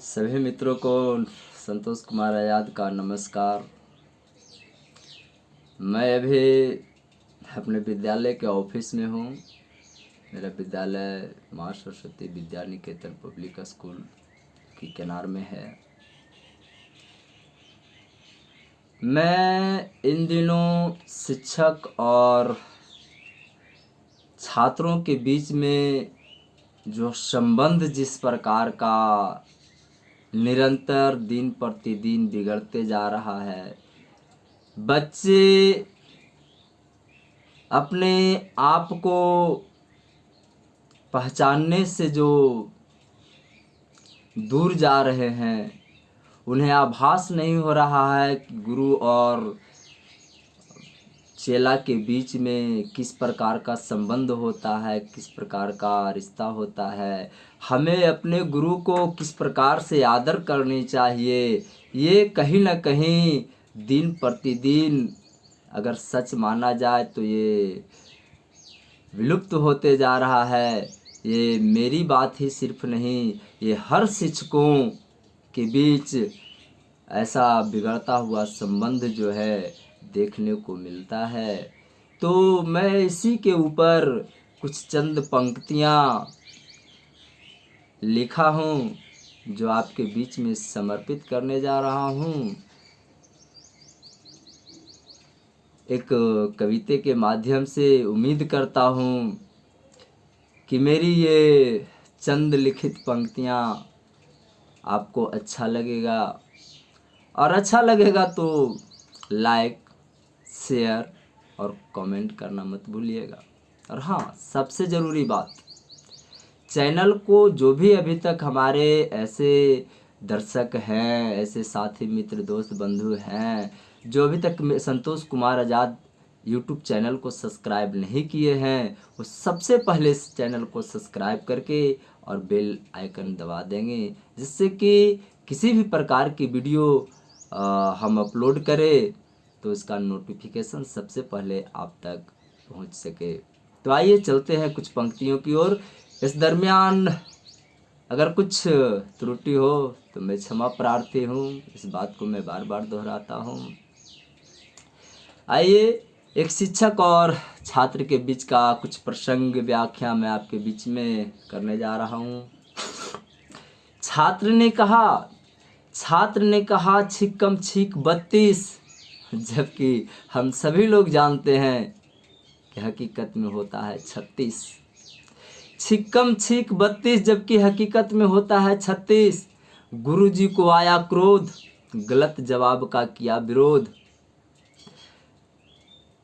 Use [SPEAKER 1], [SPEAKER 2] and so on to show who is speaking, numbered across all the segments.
[SPEAKER 1] सभी मित्रों को संतोष कुमार आजाद का नमस्कार। मैं अभी अपने विद्यालय के ऑफिस में हूँ। मेरा विद्यालय माँ सरस्वती विद्या निकेतन पब्लिक स्कूल की किनार में है। मैं इन दिनों शिक्षक और छात्रों के बीच में जो संबंध जिस प्रकार का निरंतर दिन प्रतिदिन बिगड़ते जा रहा है, बच्चे अपने आप को पहचानने से जो दूर जा रहे हैं, उन्हें आभास नहीं हो रहा है कि गुरु और चेला के बीच में किस प्रकार का संबंध होता है, किस प्रकार का रिश्ता होता है। हमें अपने गुरु को किस प्रकार से आदर करनी चाहिए, ये कहीं ना कहीं दिन प्रतिदिन अगर सच माना जाए तो ये विलुप्त होते जा रहा है। ये मेरी बात ही सिर्फ नहीं, ये हर शिक्षकों के बीच ऐसा बिगड़ता हुआ संबंध जो है देखने को मिलता है। तो मैं इसी के ऊपर कुछ चंद पंक्तियाँ लिखा हूँ जो आपके बीच में समर्पित करने जा रहा हूँ। एक कविता के माध्यम से उम्मीद करता हूँ कि मेरी ये चंद लिखित पंक्तियाँ आपको अच्छा लगेगा, और अच्छा लगेगा तो लाइक, शेयर और कमेंट करना मत भूलिएगा। और हाँ, सबसे ज़रूरी बात, चैनल को जो भी अभी तक हमारे ऐसे दर्शक हैं, ऐसे साथी मित्र दोस्त बंधु हैं जो अभी तक संतोष कुमार आज़ाद यूट्यूब चैनल को सब्सक्राइब नहीं किए हैं, वो सबसे पहले इस चैनल को सब्सक्राइब करके और बेल आइकन दबा देंगे, जिससे कि किसी भी प्रकार की वीडियो हम अपलोड करें तो इसका नोटिफिकेशन सबसे पहले आप तक पहुंच सके। तो आइए चलते हैं कुछ पंक्तियों की ओर। इस दरमियान अगर कुछ त्रुटि हो तो मैं क्षमा प्रार्थी हूँ, इस बात को मैं बार बार दोहराता हूँ। आइए, एक शिक्षक और छात्र के बीच का कुछ प्रसंग व्याख्या मैं आपके बीच में करने जा रहा हूँ। छात्र ने कहा छिक्कम छिक 32, जबकि हम सभी लोग जानते हैं कि हकीकत में होता है 36। छिक्कम छिक 32 जबकि हकीकत में होता है 36। गुरुजी को आया क्रोध, गलत जवाब का किया विरोध।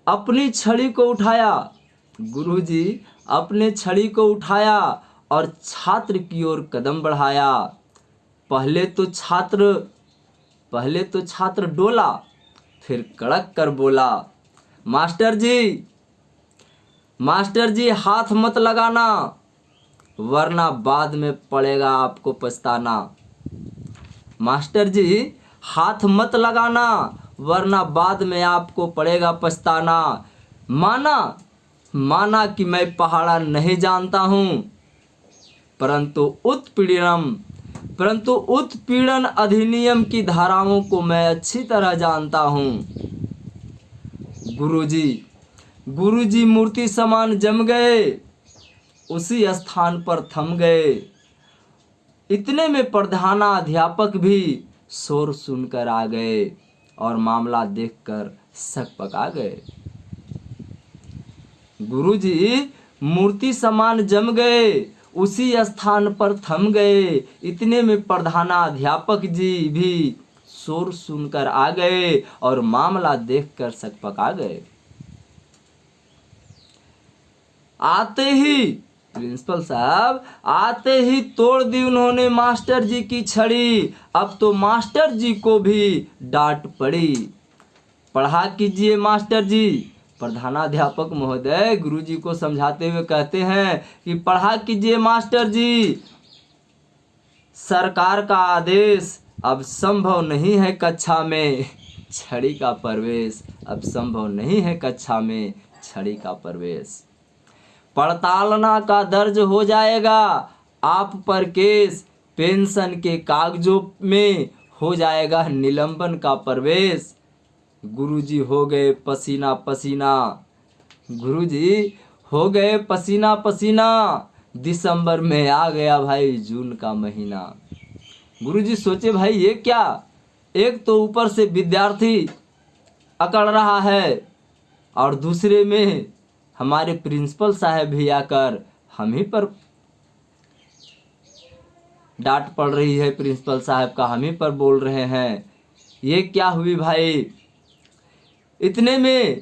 [SPEAKER 1] अपनी छड़ी को उठाया, गुरुजी अपने छड़ी को उठाया और छात्र की ओर कदम बढ़ाया। पहले तो छात्र डोला, फिर कड़क कर बोला, मास्टर जी हाथ मत लगाना, वरना बाद में पड़ेगा आपको पछताना। मास्टर जी हाथ मत लगाना, वरना बाद में आपको पड़ेगा पछताना। माना कि मैं पहाड़ा नहीं जानता हूँ, परंतु उत्पीड़न अधिनियम की धाराओं को मैं अच्छी तरह जानता हूँ। गुरुजी मूर्ति समान जम गए, उसी स्थान पर थम गए। इतने में प्रधानाध्यापक भी शोर सुनकर आ गए और मामला देखकर सकपका गए। गुरुजी मूर्ति समान जम गए, उसी स्थान पर थम गए। इतने में प्रधानाध्यापक जी भी शोर सुनकर आ गए और मामला देखकर सकपका गए। प्रिंसिपल साहब आते ही तोड़ दी उन्होंने मास्टर जी की छड़ी। अब तो मास्टर जी को भी डांट पड़ी। पढ़ा कीजिए मास्टर जी। प्रधानाध्यापक महोदय गुरुजी को समझाते हुए कहते हैं कि पढ़ा कीजिए मास्टर जी, सरकार का आदेश, अब संभव नहीं है कक्षा में छड़ी का प्रवेश। अब संभव नहीं है कक्षा में छड़ी का प्रवेश। पड़तालना का दर्ज हो जाएगा आप पर केस, पेंशन के कागजों में हो जाएगा निलंबन का प्रवेश। गुरुजी हो गए पसीना पसीना, गुरुजी हो गए पसीना पसीना, दिसंबर में आ गया भाई जून का महीना। गुरुजी सोचे भाई ये क्या, एक तो ऊपर से विद्यार्थी अकड़ रहा है और दूसरे में हमारे प्रिंसिपल साहब भी आकर हम ही पर डांट पड़ रही है, प्रिंसिपल साहब का हम ही पर बोल रहे हैं। ये क्या हुई भाई। इतने में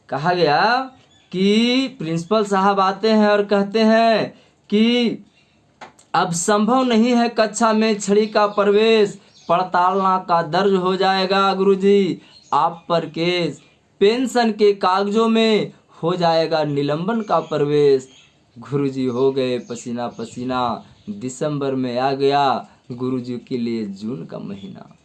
[SPEAKER 1] कहा गया कि प्रिंसिपल साहब आते हैं और कहते हैं कि अब संभव नहीं है कक्षा में छड़ी का प्रवेश, पड़तालना का दर्ज हो जाएगा गुरुजी आप पर केस, पेंशन के कागजों में हो जाएगा निलंबन का प्रवेश। गुरुजी हो गए पसीना पसीना, दिसंबर में आ गया गुरुजी के लिए जून का महीना।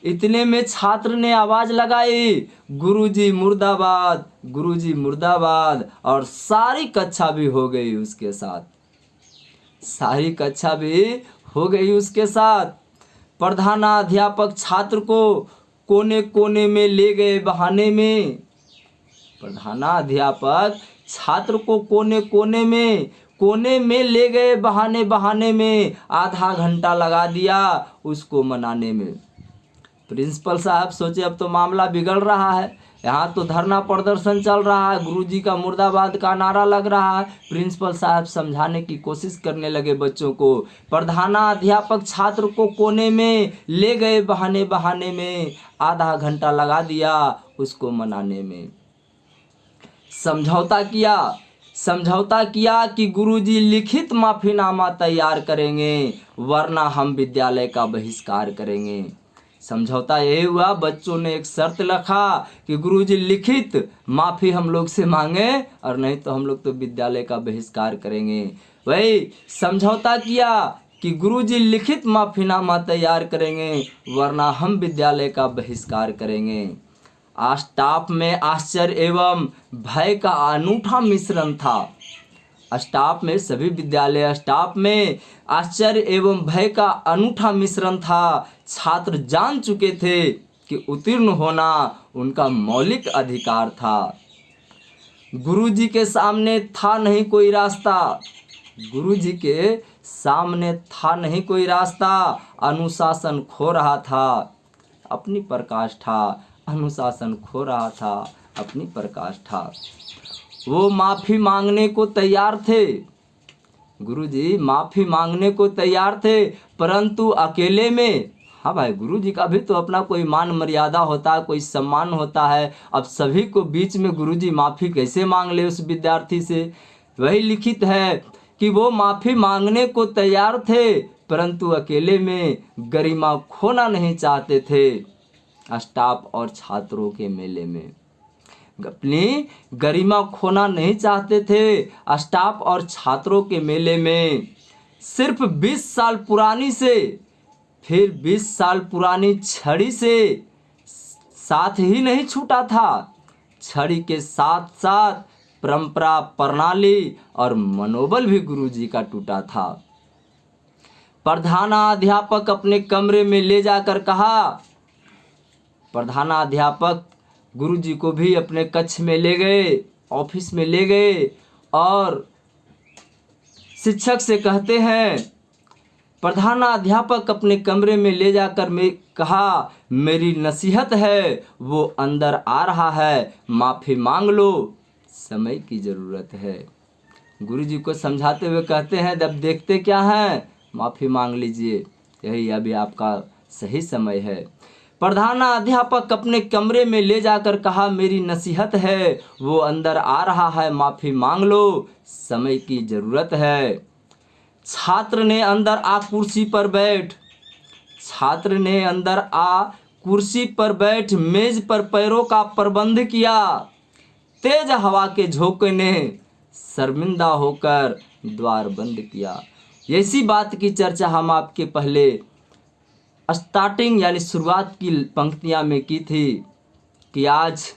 [SPEAKER 1] इतने में छात्र ने आवाज लगाई, गुरुजी मुर्दाबाद, गुरुजी मुर्दाबाद, और सारी कक्षा भी हो गई उसके साथ, सारी कक्षा भी हो गई उसके साथ। प्रधानाध्यापक छात्र को कोने कोने में ले गए बहाने में, प्रधानाध्यापक छात्र को कोने में ले गए बहाने में, आधा घंटा लगा दिया उसको मनाने में। प्रिंसिपल साहब सोचे अब तो मामला बिगड़ रहा है, यहाँ तो धरना प्रदर्शन चल रहा है, गुरुजी का मुर्दाबाद का नारा लग रहा है। प्रिंसिपल साहब समझाने की कोशिश करने लगे बच्चों को। प्रधानाध्यापक छात्र को कोने में ले गए बहाने में, आधा घंटा लगा दिया उसको मनाने में। समझौता किया कि गुरुजी लिखित माफीनामा तैयार करेंगे वरना हम विद्यालय का बहिष्कार करेंगे। समझौता यही हुआ, बच्चों ने एक शर्त रखा कि गुरुजी लिखित माफ़ी हम लोग से मांगे और नहीं तो हम लोग तो विद्यालय का बहिष्कार करेंगे। वही समझौता किया कि गुरुजी लिखित माफीनामा तैयार करेंगे वरना हम विद्यालय का बहिष्कार करेंगे। स्टाफ में आश्चर्य एवं भय का अनूठा मिश्रण था। स्टाफ में, सभी विद्यालय स्टाफ में आश्चर्य एवं भय का अनूठा मिश्रण था। छात्र जान चुके थे कि उत्तीर्ण होना उनका मौलिक अधिकार था। गुरुजी के सामने था नहीं कोई रास्ता, गुरुजी के सामने था नहीं कोई रास्ता। अनुशासन खो रहा था, अपनी प्रकाष्ठा, अनुशासन खो रहा था, अपनी प्रकाष्ठा। वो माफ़ी मांगने को तैयार थे, गुरुजी माफ़ी मांगने को तैयार थे, परंतु अकेले में। हाँ भाई, गुरुजी का भी तो अपना कोई मान मर्यादा होता है, कोई सम्मान होता है। अब सभी को बीच में गुरुजी माफ़ी कैसे मांग ले उस विद्यार्थी से। वही लिखित है कि वो माफ़ी मांगने को तैयार थे परंतु अकेले में गरिमा खोना नहीं चाहते थे। स्टाफ और छात्रों के मेले में अपनी गरिमा खोना नहीं चाहते थे। स्टाफ और छात्रों के मेले में सिर्फ 20 साल पुरानी से फिर 20 साल पुरानी छड़ी से साथ ही नहीं छूटा था, छड़ी के साथ साथ परंपरा, प्रणाली और मनोबल भी गुरुजी का टूटा था। प्रधानाध्यापक अपने कमरे में ले जाकर कहा, प्रधानाध्यापक गुरुजी को भी अपने कक्ष में ले गए, ऑफिस में ले गए और शिक्षक से कहते हैं, प्रधानाध्यापक अपने कमरे में ले जाकर कहा, मेरी नसीहत है वो अंदर आ रहा है, माफ़ी मांग लो, समय की ज़रूरत है। गुरुजी को समझाते हुए कहते हैं, जब देखते क्या हैं, माफ़ी मांग लीजिए, यही अभी आपका सही समय है। प्रधानाध्यापक अपने कमरे में ले जाकर कहा, मेरी नसीहत है वो अंदर आ रहा है, माफ़ी मांग लो, समय की ज़रूरत है। छात्र ने अंदर आ कुर्सी पर बैठ, छात्र ने अंदर आ कुर्सी पर बैठ मेज पर पैरों का प्रबंध किया। तेज हवा के झोंके ने शर्मिंदा होकर द्वार बंद किया। ऐसी बात की चर्चा हम आपके पहले स्टार्टिंग यानी शुरुआत की पंक्तियां में की थी कि आज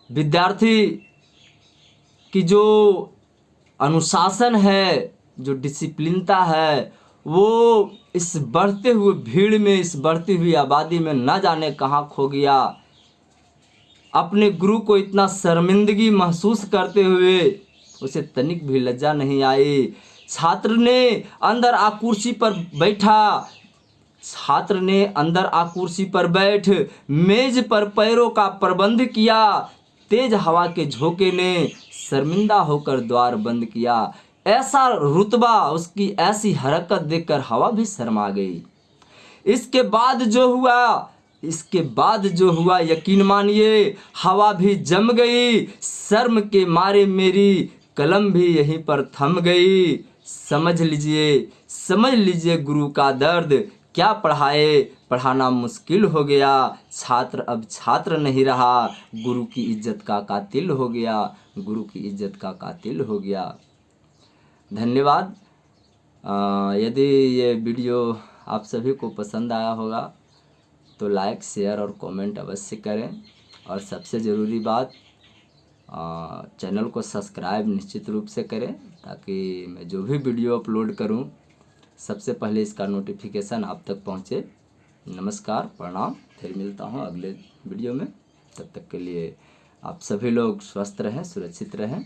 [SPEAKER 1] विद्यार्थी की जो अनुशासन है, जो डिसिप्लिनता है वो इस बढ़ते हुए भीड़ में, इस बढ़ती हुई आबादी में न जाने कहाँ खो गया। अपने गुरु को इतना शर्मिंदगी महसूस करते हुए उसे तनिक भी लज्जा नहीं आई। छात्र ने अंदर आ कुर्सी पर बैठा, छात्र ने अंदर आ कुर्सी पर बैठ मेज पर पैरों का प्रबंध किया। तेज हवा के झोंके ने शर्मिंदा होकर द्वार बंद किया। ऐसा रुतबा, उसकी ऐसी हरकत देखकर हवा भी शर्मा गई। इसके बाद जो हुआ यकीन मानिए, हवा भी जम गई। शर्म के मारे मेरी कलम भी यहीं पर थम गई। समझ लीजिए गुरु का दर्द, क्या पढ़ाना मुश्किल हो गया। छात्र अब छात्र नहीं रहा, गुरु की इज्जत का कातिल हो गया। धन्यवाद। यदि ये वीडियो आप सभी को पसंद आया होगा तो लाइक, शेयर और कमेंट अवश्य करें। और सबसे ज़रूरी बात, चैनल को सब्सक्राइब निश्चित रूप से करें, ताकि मैं जो भी वीडियो अपलोड करूं सबसे पहले इसका नोटिफिकेशन आप तक पहुंचे। नमस्कार, प्रणाम। फिर मिलता हूं अगले वीडियो में। तब तक के लिए आप सभी लोग स्वस्थ रहें, सुरक्षित रहें।